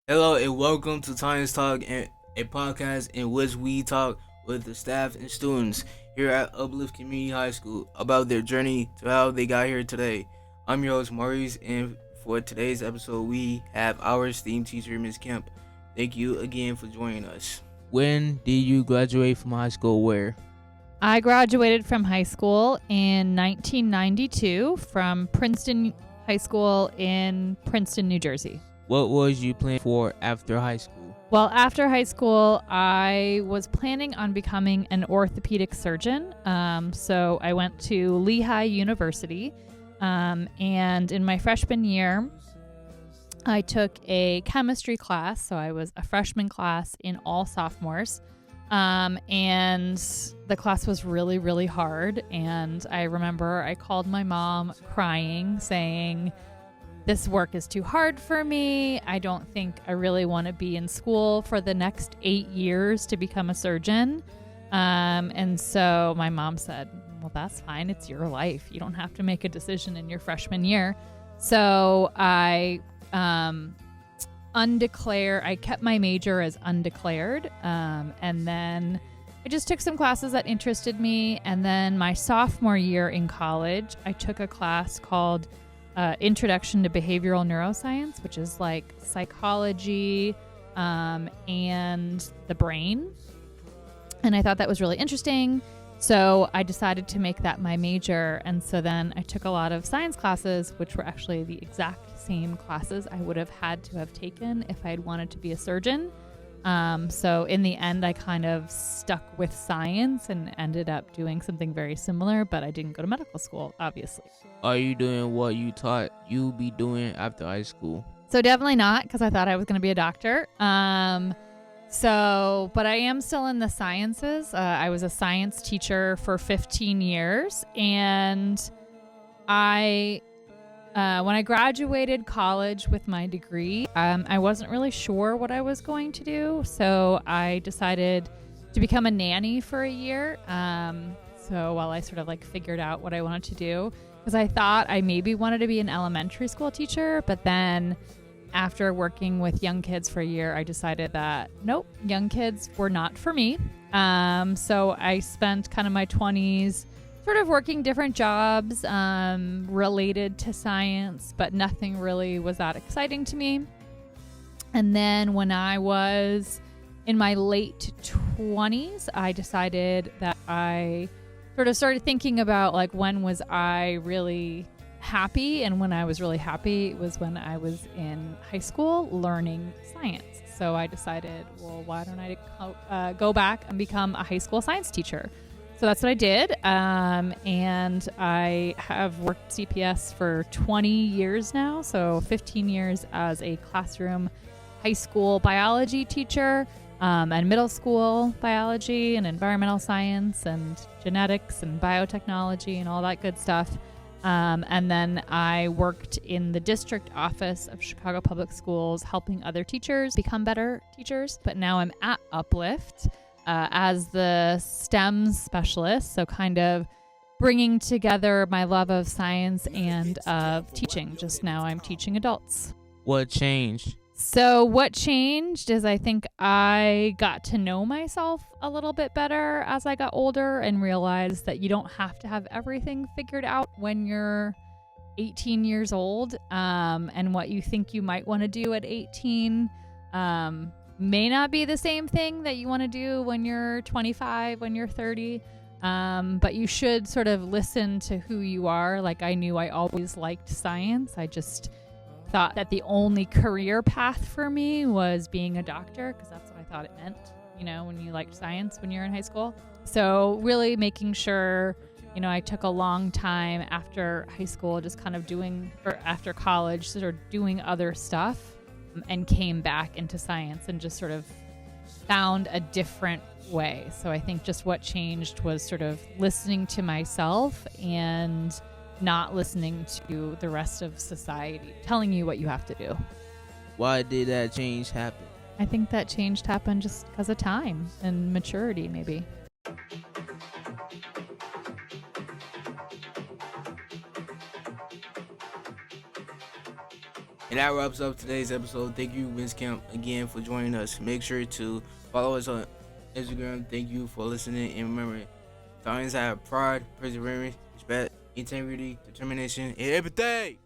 Hello and welcome to Science Talk, a podcast in which we talk with the staff and students here at Uplift Community High School about their journey to how they got here today. I'm your host Maurice, and for today's episode, we have our esteemed teacher, Ms. Kemp. Thank you again for joining us. When did you graduate from high school? Where? I graduated from high school in 1992 from Princeton High School in Princeton, New Jersey. What was you planning for after high school? Well, after high school, I was planning on becoming an orthopedic surgeon. So I went to Lehigh University, and in my freshman year, I took a chemistry class. So I was a freshman class in all sophomores. And the class was really, really hard. And I remember I called my mom crying, saying, "This work is too hard for me. I don't think I really want to be in school for the next 8 years to become a surgeon." And so my mom said, "Well, that's fine. It's your life. You don't have to make a decision in your freshman year." So I I kept my major as undeclared. And then I just took some classes that interested me. And then my sophomore year in college, I took a class called Introduction to Behavioral Neuroscience, which is like psychology and the brain. And I thought that was really interesting. So I decided to make that my major. And so then I took a lot of science classes, which were actually the exact same classes I would have had to have taken if I had wanted to be a surgeon. So in the end, I kind of stuck with science and ended up doing something very similar, but I didn't go to medical school, obviously. Are you doing what you thought you'd be doing after high school? So definitely not, because I thought I was going to be a doctor. But I am still in the sciences. I was a science teacher for 15 years, and when I graduated college with my degree, I wasn't really sure what I was going to do. So I decided to become a nanny for a year. So while I sort of figured out what I wanted to do, because I thought I maybe wanted to be an elementary school teacher, but then after working with young kids for a year, I decided that nope, young kids were not for me. So I spent kind of my 20s sort of working different jobs related to science, but nothing really was that exciting to me. And then when I was in my late 20s, I decided that I sort of started thinking about when was I really happy. And when I was really happy was when I was in high school learning science. So I decided, well, why don't I go back and become a high school science teacher? So that's what I did, and I have worked CPS for 20 years now, so 15 years as a classroom high school biology teacher, and middle school biology and environmental science and genetics and biotechnology and all that good stuff. And then I worked in the district office of Chicago Public Schools helping other teachers become better teachers, but now I'm at Uplift as the STEM specialist, so kind of bringing together my love of science and of teaching. Just now I'm teaching adults. What changed? So what changed is I think I got to know myself a little bit better as I got older and realized that you don't have to have everything figured out when you're 18 years old, and what you think you might want to do at 18 may not be the same thing that you want to do when you're 25, when you're 30. But you should sort of listen to who you are. I knew I always liked science. I just thought that the only career path for me was being a doctor, because that's what I thought it meant, when you liked science when you're in high school. So really making sure, I took a long time after high school just kind of after college, sort of doing other stuff, and came back into science and just sort of found a different way. So I think just what changed was sort of listening to myself and not listening to the rest of society telling you what you have to do. Why did that change happen? I think that change happened just because of time and maturity, maybe. And that wraps up today's episode. Thank you, Ms. Kemp, again for joining us. Make sure to follow us on Instagram. Thank you for listening. And remember, Italians have pride, perseverance, respect, integrity, determination, and empathy.